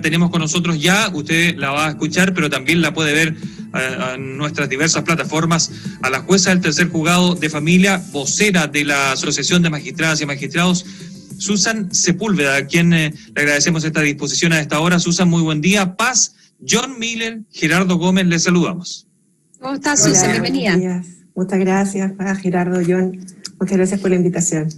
Tenemos con nosotros ya, usted la va a escuchar, pero también la puede ver en nuestras diversas plataformas, a la jueza del tercer juzgado de familia, vocera de la Asociación de Magistradas y Magistrados, Susan Sepúlveda, a quien le agradecemos esta disposición a esta hora. Susan, muy buen día. Paz, John Miller, Gerardo Gómez, les saludamos. ¿Cómo estás, Susan? Bienvenida. Muchas gracias, Gerardo, John. Muchas gracias por la invitación.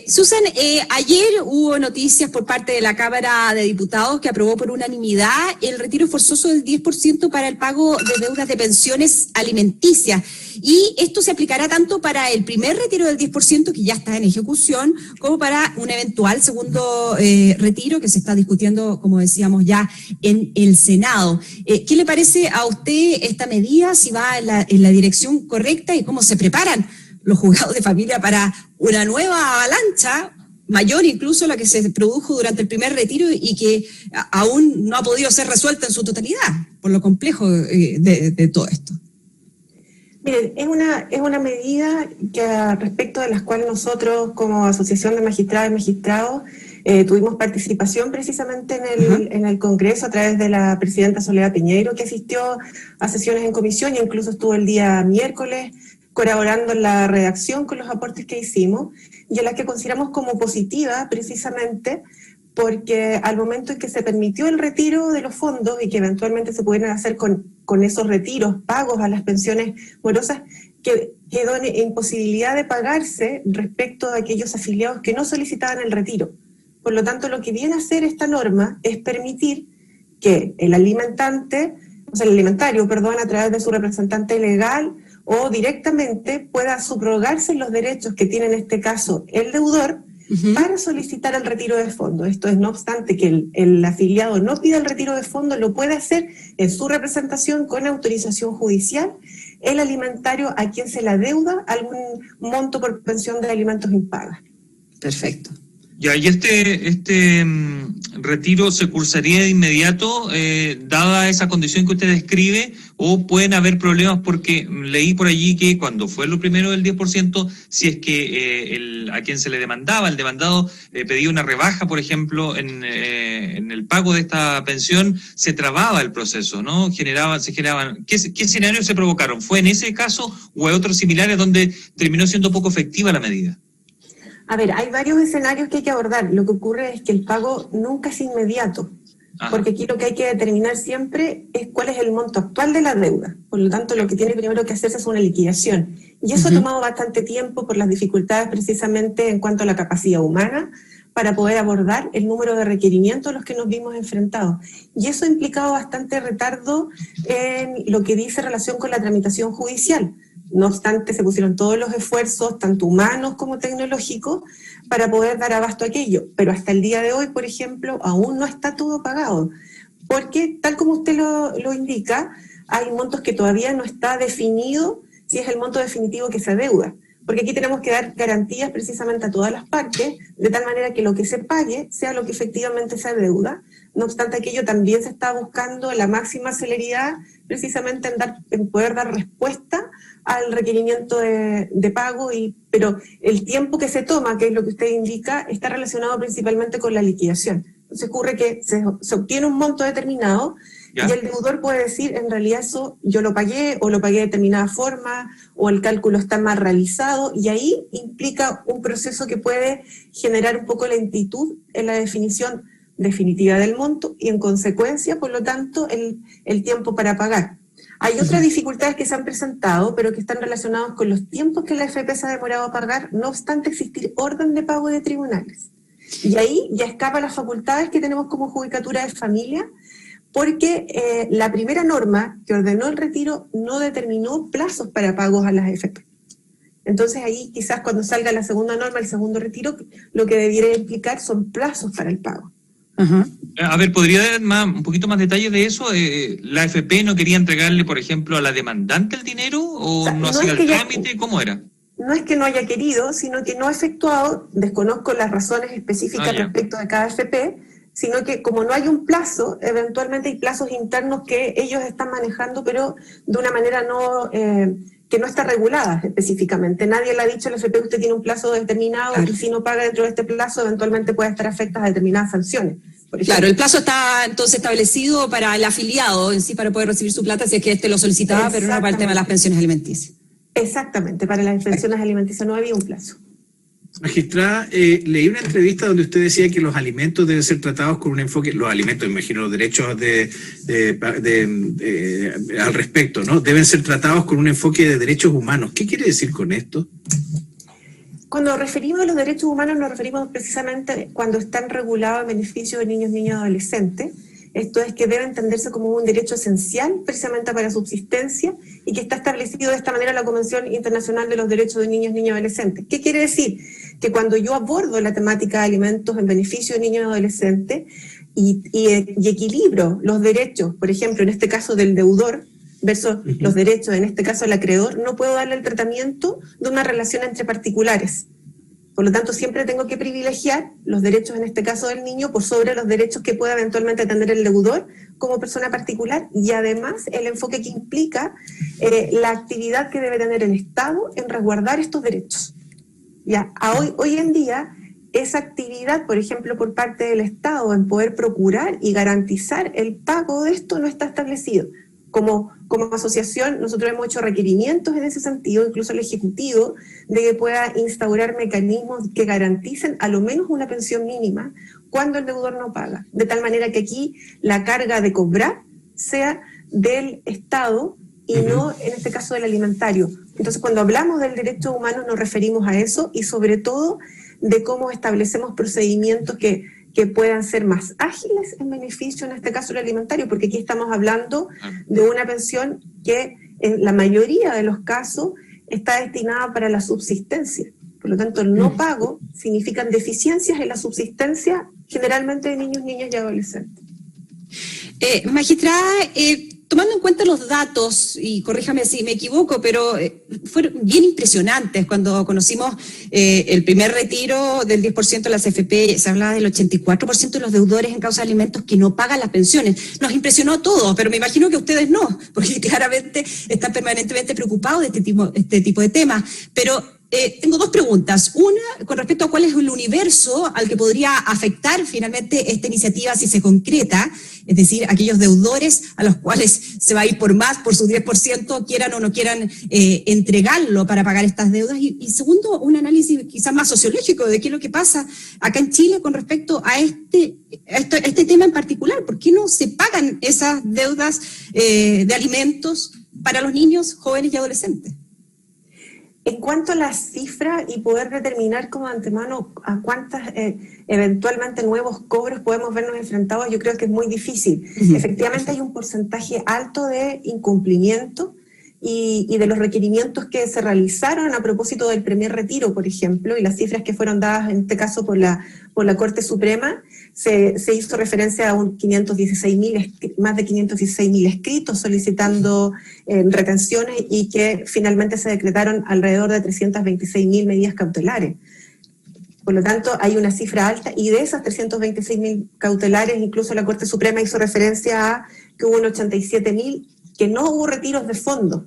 Susan, ayer hubo noticias por parte de la Cámara de Diputados que aprobó por unanimidad el retiro forzoso del 10% para el pago de deudas de pensiones alimenticias. Y esto se aplicará tanto para el primer retiro del 10%, que ya está en ejecución, como para un eventual segundo retiro que se está discutiendo, como decíamos, ya en el Senado. ¿Qué le parece a usted esta medida, si va en la dirección correcta y cómo se preparan los juzgados de familia para una nueva avalancha, mayor incluso a la que se produjo durante el primer retiro y que aún no ha podido ser resuelta en su totalidad, por lo complejo de todo esto? Miren, es una medida que respecto de las cuales nosotros como Asociación de Magistradas y Magistrados tuvimos participación precisamente en el Congreso a través de la presidenta Soledad Piñeiro, que asistió a sesiones en comisión e incluso estuvo el día miércoles colaborando en la redacción con los aportes que hicimos, y a la que consideramos como positiva precisamente porque al momento en que se permitió el retiro de los fondos y que eventualmente se pudieran hacer con esos retiros pagos a las pensiones morosas, que quedó en imposibilidad de pagarse respecto de aquellos afiliados que no solicitaban el retiro. Por lo tanto, lo que viene a hacer esta norma es permitir que el alimentario, a través de su representante legal o directamente pueda subrogarse los derechos que tiene en este caso el deudor para solicitar el retiro de fondos. Esto es, no obstante que el afiliado no pida el retiro de fondos, lo puede hacer en su representación con autorización judicial el alimentario a quien se le adeuda algún monto por pensión de alimentos impaga. Perfecto. Ya, y este retiro se cursaría de inmediato, dada esa condición que usted describe, o pueden haber problemas, porque leí por allí que cuando fue lo primero del 10%, si es que a quien se le demandaba, el demandado pedía una rebaja, por ejemplo, en el pago de esta pensión, se trababa el proceso, ¿no? Se generaban. ¿Qué escenarios se provocaron? ¿Fue en ese caso o hay otros similares donde terminó siendo poco efectiva la medida? A ver, hay varios escenarios que hay que abordar. Lo que ocurre es que el pago nunca es inmediato, porque aquí lo que hay que determinar siempre es cuál es el monto actual de la deuda. Por lo tanto, lo que tiene primero que hacerse es una liquidación. Y eso ha tomado bastante tiempo por las dificultades precisamente en cuanto a la capacidad humana para poder abordar el número de requerimientos a los que nos vimos enfrentados. Y eso ha implicado bastante retardo en lo que dice relación con la tramitación judicial. No obstante, se pusieron todos los esfuerzos, tanto humanos como tecnológicos, para poder dar abasto a aquello. Pero hasta el día de hoy, por ejemplo, aún no está todo pagado. Porque, tal como usted lo indica, hay montos que todavía no está definido si es el monto definitivo que se adeuda. Porque aquí tenemos que dar garantías precisamente a todas las partes, de tal manera que lo que se pague sea lo que efectivamente se adeuda. No obstante aquello, también se está buscando la máxima celeridad precisamente en poder dar respuesta al requerimiento de pago, pero el tiempo que se toma, que es lo que usted indica, está relacionado principalmente con la liquidación. Entonces ocurre que se obtiene un monto determinado, ¿ya? Y el deudor puede decir, en realidad eso yo lo pagué, o lo pagué de determinada forma, o el cálculo está mal realizado, y ahí implica un proceso que puede generar un poco lentitud en la definición definitiva del monto, y en consecuencia, por lo tanto, el tiempo para pagar. Hay otras dificultades que se han presentado, pero que están relacionadas con los tiempos que la AFP se ha demorado a pagar, no obstante existir orden de pago de tribunales. Y ahí ya escapa las facultades que tenemos como judicatura de familia, porque la primera norma que ordenó el retiro no determinó plazos para pagos a las AFP. Entonces ahí quizás cuando salga la segunda norma, el segundo retiro, lo que debiera implicar son plazos para el pago. A ver, ¿podría dar un poquito más detalles de eso? ¿La AFP no quería entregarle, por ejemplo, a la demandante el dinero o no hacía el trámite? ¿Cómo era? No es que no haya querido, sino que no ha efectuado, desconozco las razones específicas respecto de cada AFP, sino que como no hay un plazo, eventualmente hay plazos internos que ellos están manejando, pero de una manera que no está regulada específicamente. Nadie le ha dicho al AFP, usted tiene un plazo determinado, y si no paga dentro de este plazo, eventualmente puede estar afectada a determinadas sanciones. Claro, el plazo está entonces establecido para el afiliado en sí, para poder recibir su plata si es que lo solicitaba, pero no para el tema de las pensiones alimenticias. Exactamente, para las pensiones alimenticias no había un plazo. Magistrada, leí una entrevista donde usted decía que los alimentos deben ser tratados con un enfoque, los alimentos, imagino, los derechos al respecto, ¿no? Deben ser tratados con un enfoque de derechos humanos. ¿Qué quiere decir con esto? Cuando nos referimos a los derechos humanos, nos referimos precisamente cuando están regulados en beneficio de niños, niñas y adolescentes. Esto es que debe entenderse como un derecho esencial precisamente para la subsistencia y que está establecido de esta manera en la Convención Internacional de los Derechos de Niños, Niñas y Adolescentes. ¿Qué quiere decir? Que cuando yo abordo la temática de alimentos en beneficio de niños y adolescentes y equilibro los derechos, por ejemplo, en este caso del deudor, versus los derechos, en este caso del acreedor, no puedo darle el tratamiento de una relación entre particulares. Por lo tanto, siempre tengo que privilegiar los derechos, en este caso del niño, por sobre los derechos que pueda eventualmente tener el deudor como persona particular, y además el enfoque que implica la actividad que debe tener el Estado en resguardar estos derechos. Hoy en día, esa actividad, por ejemplo, por parte del Estado en poder procurar y garantizar el pago de esto no está establecido. Como asociación, nosotros hemos hecho requerimientos en ese sentido, incluso al Ejecutivo, de que pueda instaurar mecanismos que garanticen a lo menos una pensión mínima cuando el deudor no paga. De tal manera que aquí la carga de cobrar sea del Estado y no, en este caso, del alimentario. Entonces, cuando hablamos del derecho humano nos referimos a eso y sobre todo de cómo establecemos procedimientos que puedan ser más ágiles en beneficio, en este caso, el alimentario, porque aquí estamos hablando de una pensión que en la mayoría de los casos está destinada para la subsistencia. Por lo tanto, el no pago significan deficiencias en la subsistencia, generalmente de niños, niñas y adolescentes. Magistrada, tomando en cuenta los datos, y corríjame si me equivoco, pero fueron bien impresionantes cuando conocimos el primer retiro del 10% de las AFP, se hablaba del 84% de los deudores en causa de alimentos que no pagan las pensiones. Nos impresionó a todos, pero me imagino que ustedes no, porque claramente están permanentemente preocupados de este tipo de temas. Pero tengo dos preguntas. Una, con respecto a cuál es el universo al que podría afectar finalmente esta iniciativa si se concreta, es decir, aquellos deudores a los cuales se va a ir por más, por su 10%, quieran o no quieran entregarlo para pagar estas deudas. Y segundo, un análisis quizás más sociológico de qué es lo que pasa acá en Chile con respecto a este tema en particular. ¿Por qué no se pagan esas deudas de alimentos para los niños, jóvenes y adolescentes? En cuanto a las cifras y poder determinar como antemano a cuántas eventualmente nuevos cobros podemos vernos enfrentados, yo creo que es muy difícil. Efectivamente hay un porcentaje alto de incumplimiento y de los requerimientos que se realizaron a propósito del primer retiro, por ejemplo, y las cifras que fueron dadas en este caso por la Corte Suprema, se hizo referencia a más de 516.000 escritos solicitando retenciones y que finalmente se decretaron alrededor de 326.000 medidas cautelares. Por lo tanto, hay una cifra alta y de esas 326.000 cautelares, incluso la Corte Suprema hizo referencia a que hubo 87.000 que no hubo retiros de fondo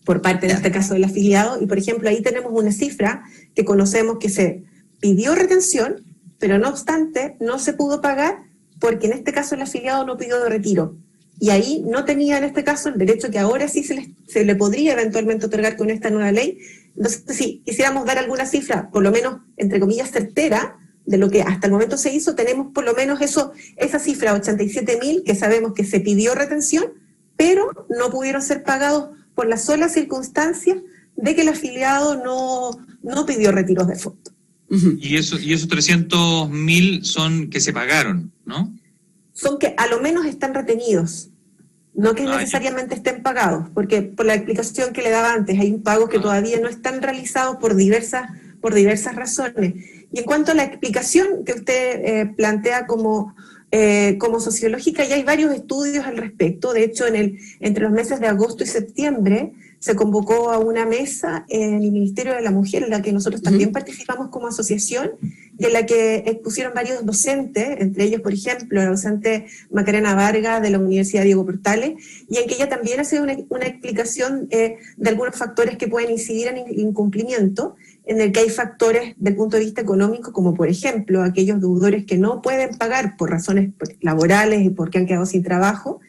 por parte, en este caso, del afiliado. Y, por ejemplo, ahí tenemos una cifra que conocemos que se pidió retención, pero no obstante no se pudo pagar porque en este caso el afiliado no pidió de retiro. Y ahí no tenía en este caso el derecho que ahora sí se le podría eventualmente otorgar con esta nueva ley. Entonces, si quisiéramos dar alguna cifra, por lo menos, entre comillas, certera, de lo que hasta el momento se hizo, tenemos por lo menos esa cifra, 87.000, que sabemos que se pidió retención, pero no pudieron ser pagados por la sola circunstancia de que el afiliado no pidió retiros de fondo. Y esos 300.000 son que se pagaron, ¿no? Son que a lo menos están retenidos, no que necesariamente estén pagados, porque por la explicación que le daba antes, hay pagos que todavía no están realizados por diversas razones. Y en cuanto a la explicación que usted plantea como sociológica, ya hay varios estudios al respecto. De hecho, entre los meses de agosto y septiembre se convocó a una mesa en el Ministerio de la Mujer, en la que nosotros también participamos como asociación, y en la que expusieron varios docentes, entre ellos, por ejemplo, la docente Macarena Vargas de la Universidad Diego Portales, y en que ella también hace una explicación de algunos factores que pueden incidir en el incumplimiento, en el que hay factores del punto de vista económico, como por ejemplo aquellos deudores que no pueden pagar por razones laborales y porque han quedado sin trabajo,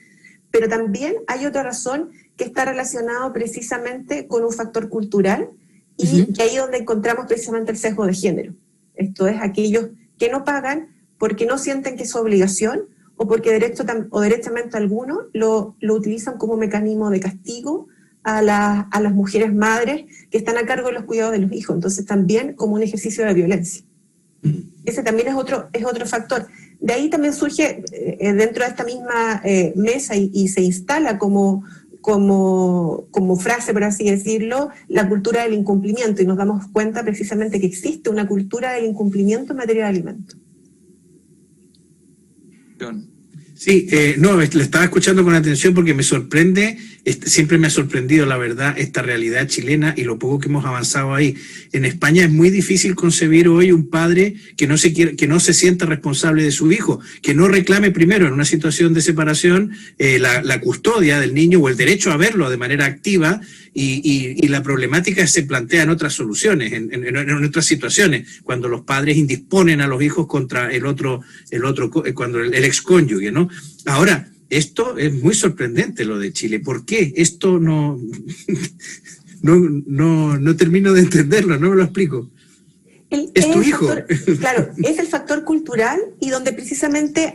pero también hay otra razón que está relacionado precisamente con un factor cultural y que ahí es donde encontramos precisamente el sesgo de género. Esto es aquellos que no pagan porque no sienten que es su obligación o porque derechamente algunos lo utilizan como mecanismo de castigo a las mujeres madres que están a cargo de los cuidados de los hijos. Entonces también como un ejercicio de violencia. Ese también es otro factor. De ahí también surge dentro de esta misma mesa y se instala como frase, por así decirlo, la cultura del incumplimiento, y nos damos cuenta precisamente que existe una cultura del incumplimiento en materia de alimentos. Sí, no, le estaba escuchando con atención porque me sorprende, siempre me ha sorprendido, la verdad, esta realidad chilena y lo poco que hemos avanzado ahí. En España es muy difícil concebir hoy un padre que no se sienta responsable de su hijo, que no reclame primero en una situación de separación la custodia del niño o el derecho a verlo de manera activa, y la problemática se plantea en otras soluciones, en otras situaciones, cuando los padres indisponen a los hijos contra el otro cuando el excónyuge, ¿no? Ahora, esto es muy sorprendente lo de Chile. ¿Por qué? Esto no termino de entenderlo, no me lo explico. Es tu hijo. Claro, es el factor cultural y donde precisamente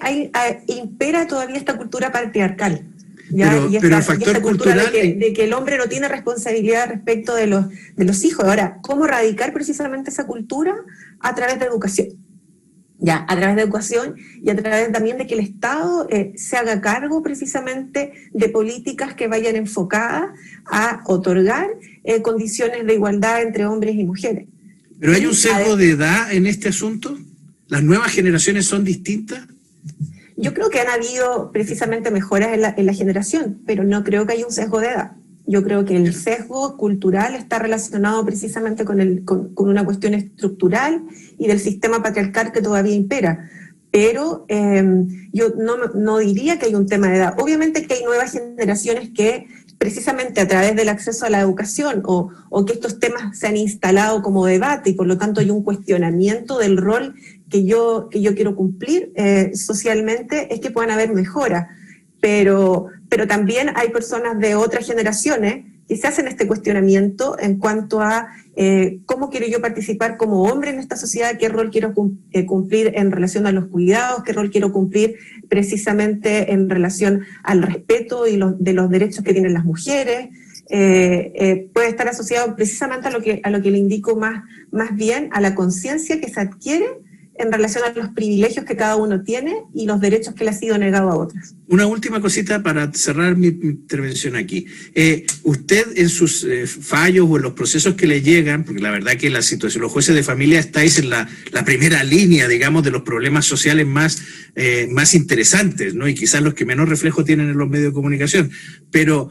impera todavía esta cultura patriarcal. Pero el factor cultural de que el hombre no tiene responsabilidad respecto de los hijos. Ahora, ¿cómo erradicar precisamente esa cultura? A través de educación. A través de educación y a través también de que el Estado se haga cargo precisamente de políticas que vayan enfocadas a otorgar condiciones de igualdad entre hombres y mujeres. ¿Pero hay un sesgo de edad en este asunto? ¿Las nuevas generaciones son distintas? Yo creo que han habido precisamente mejoras en la generación, pero no creo que haya un sesgo de edad. Yo creo que el sesgo cultural está relacionado precisamente con una cuestión estructural y del sistema patriarcal que todavía impera. Pero yo no diría que hay un tema de edad. Obviamente que hay nuevas generaciones que precisamente a través del acceso a la educación o que estos temas se han instalado como debate y por lo tanto hay un cuestionamiento del rol que yo quiero cumplir socialmente, es que puedan haber mejoras. Pero también hay personas de otras generaciones que se hacen este cuestionamiento en cuanto a cómo quiero yo participar como hombre en esta sociedad, qué rol quiero cumplir en relación a los cuidados, qué rol quiero cumplir precisamente en relación al respeto de los derechos que tienen las mujeres. Puede estar asociado precisamente a lo que le indico más bien a la conciencia que se adquiere en relación a los privilegios que cada uno tiene y los derechos que le ha sido negado a otros. Una última cosita para cerrar mi intervención aquí. Usted en sus fallos o en los procesos que le llegan, porque la verdad que la situación, los jueces de familia estáis en la primera línea, digamos, de los problemas sociales más interesantes, ¿no? Y quizás los que menos reflejo tienen en los medios de comunicación. Pero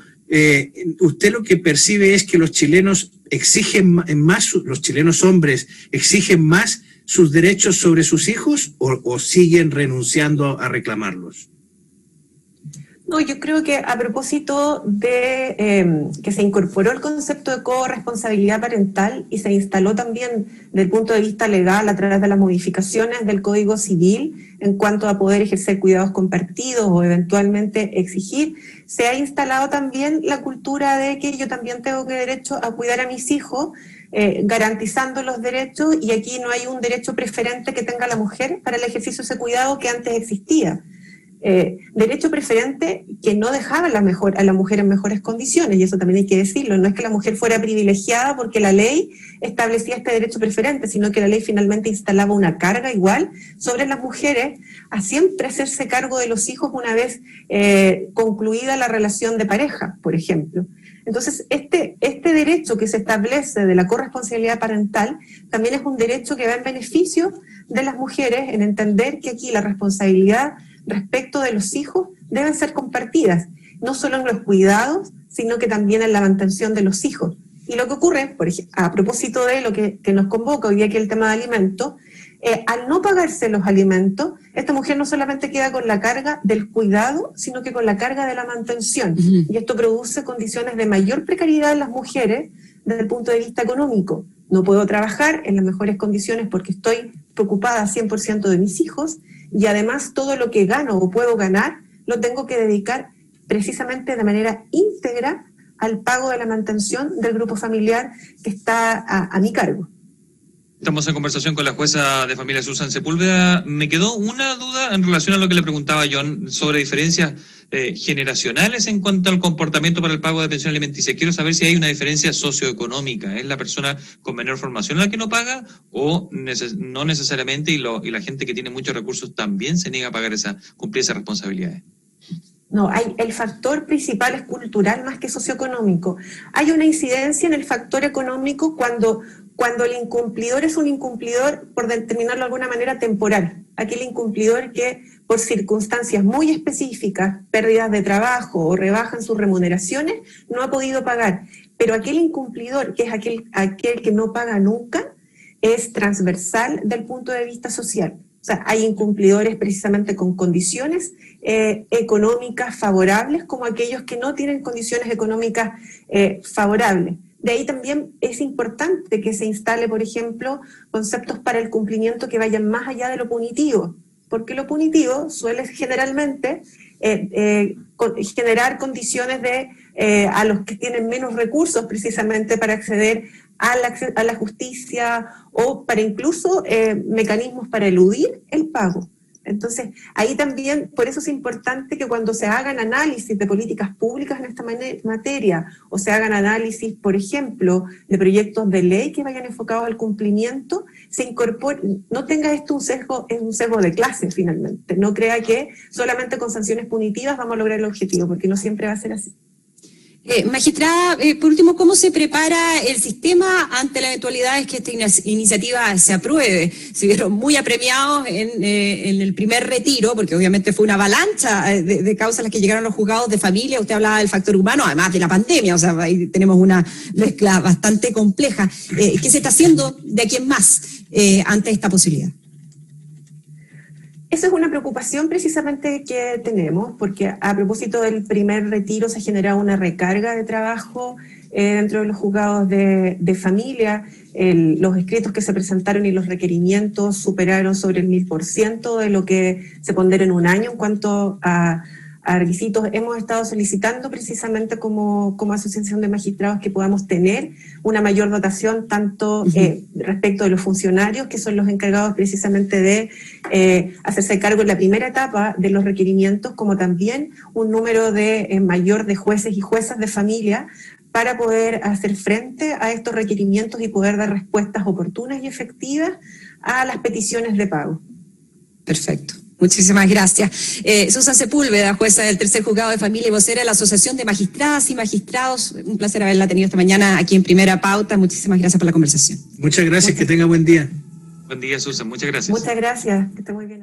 usted lo que percibe es que los chilenos exigen más, los chilenos hombres exigen más sus derechos sobre sus hijos o siguen renunciando a reclamarlos? No, yo creo que a propósito de que se incorporó el concepto de corresponsabilidad parental y se instaló también desde el punto de vista legal a través de las modificaciones del Código Civil en cuanto a poder ejercer cuidados compartidos o eventualmente exigir, se ha instalado también la cultura de que yo también tengo derecho a cuidar a mis hijos, garantizando los derechos, y aquí no hay un derecho preferente que tenga la mujer para el ejercicio de ese cuidado que antes existía. Derecho preferente que no dejaba a la mujer en mejores condiciones, y eso también hay que decirlo. No es que la mujer fuera privilegiada porque la ley establecía este derecho preferente, sino que la ley finalmente instalaba una carga igual sobre las mujeres a siempre hacerse cargo de los hijos una vez concluida la relación de pareja, por ejemplo. Entonces, este derecho que se establece de la corresponsabilidad parental también es un derecho que va en beneficio de las mujeres, en entender que aquí la responsabilidad respecto de los hijos deben ser compartidas, no solo en los cuidados, sino que también en la mantención de los hijos. Y lo que ocurre, por ejemplo, a propósito de lo que nos convoca hoy día aquí el tema de alimentos, al no pagarse los alimentos, esta mujer no solamente queda con la carga del cuidado, sino que con la carga de la mantención. Y esto produce condiciones de mayor precariedad en las mujeres desde el punto de vista económico. no puedo trabajar en las mejores condiciones porque estoy preocupada 100% de mis hijos y además todo lo que gano o puedo ganar lo tengo que dedicar precisamente de manera íntegra al pago de la mantención del grupo familiar que está a mi cargo. Estamos en conversación con la jueza de familia Susan Sepúlveda. Me quedó una duda en relación a lo que le preguntaba John sobre diferencias generacionales en cuanto al comportamiento para el pago de pensión alimenticia. Quiero saber si hay una diferencia socioeconómica. ¿Es la persona con menor formación la que no paga o no necesariamente y la gente que tiene muchos recursos también se niega a pagar cumplir esas responsabilidades? No, el factor principal es cultural más que socioeconómico. Hay una incidencia en el factor económico cuando el incumplidor es un incumplidor, por determinarlo de alguna manera, temporal. Aquel incumplidor que por circunstancias muy específicas, pérdidas de trabajo o rebaja en sus remuneraciones, no ha podido pagar. Pero aquel incumplidor, que es aquel que no paga nunca, es transversal del punto de vista social. O sea, hay incumplidores precisamente con condiciones económicas favorables, como aquellos que no tienen condiciones económicas favorables. De ahí también es importante que se instale, por ejemplo, conceptos para el cumplimiento que vayan más allá de lo punitivo, porque lo punitivo suele generalmente generar condiciones a los que tienen menos recursos precisamente para acceder a la justicia o para incluso mecanismos para eludir el pago. Entonces, ahí también, por eso es importante que cuando se hagan análisis de políticas públicas en esta materia, o se hagan análisis, por ejemplo, de proyectos de ley que vayan enfocados al cumplimiento, se incorpore, no tenga esto un sesgo de clase finalmente, no crea que solamente con sanciones punitivas vamos a lograr el objetivo, porque no siempre va a ser así. Magistrada, por último, ¿cómo se prepara el sistema ante la eventualidad de que esta iniciativa se apruebe? Se vieron muy apremiados en el primer retiro, porque obviamente fue una avalancha de causas las que llegaron los juzgados de familia. Usted hablaba del factor humano, además de la pandemia, o sea, ahí tenemos una mezcla bastante compleja. ¿Qué se está haciendo de aquí en más ante esta posibilidad? Esa es una preocupación precisamente que tenemos, porque a propósito del primer retiro se generaba una recarga de trabajo dentro de los juzgados de familia. Los escritos que se presentaron y los requerimientos superaron sobre el 1000% de lo que se pondera en un año en cuanto a requisitos. Hemos estado solicitando precisamente como Asociación de Magistrados que podamos tener una mayor dotación tanto respecto de los funcionarios, que son los encargados precisamente de hacerse cargo en la primera etapa de los requerimientos, como también un número mayor de jueces y juezas de familia para poder hacer frente a estos requerimientos y poder dar respuestas oportunas y efectivas a las peticiones de pago. Perfecto. Muchísimas gracias. Susan Sepúlveda, jueza del Tercer Juzgado de Familia y vocera de la Asociación de Magistradas y Magistrados. Un placer haberla tenido esta mañana aquí en Primera Pauta. Muchísimas gracias por la conversación. Muchas gracias, que tenga buen día. Buen día, Susan. Muchas gracias. Muchas gracias. Que esté muy bien.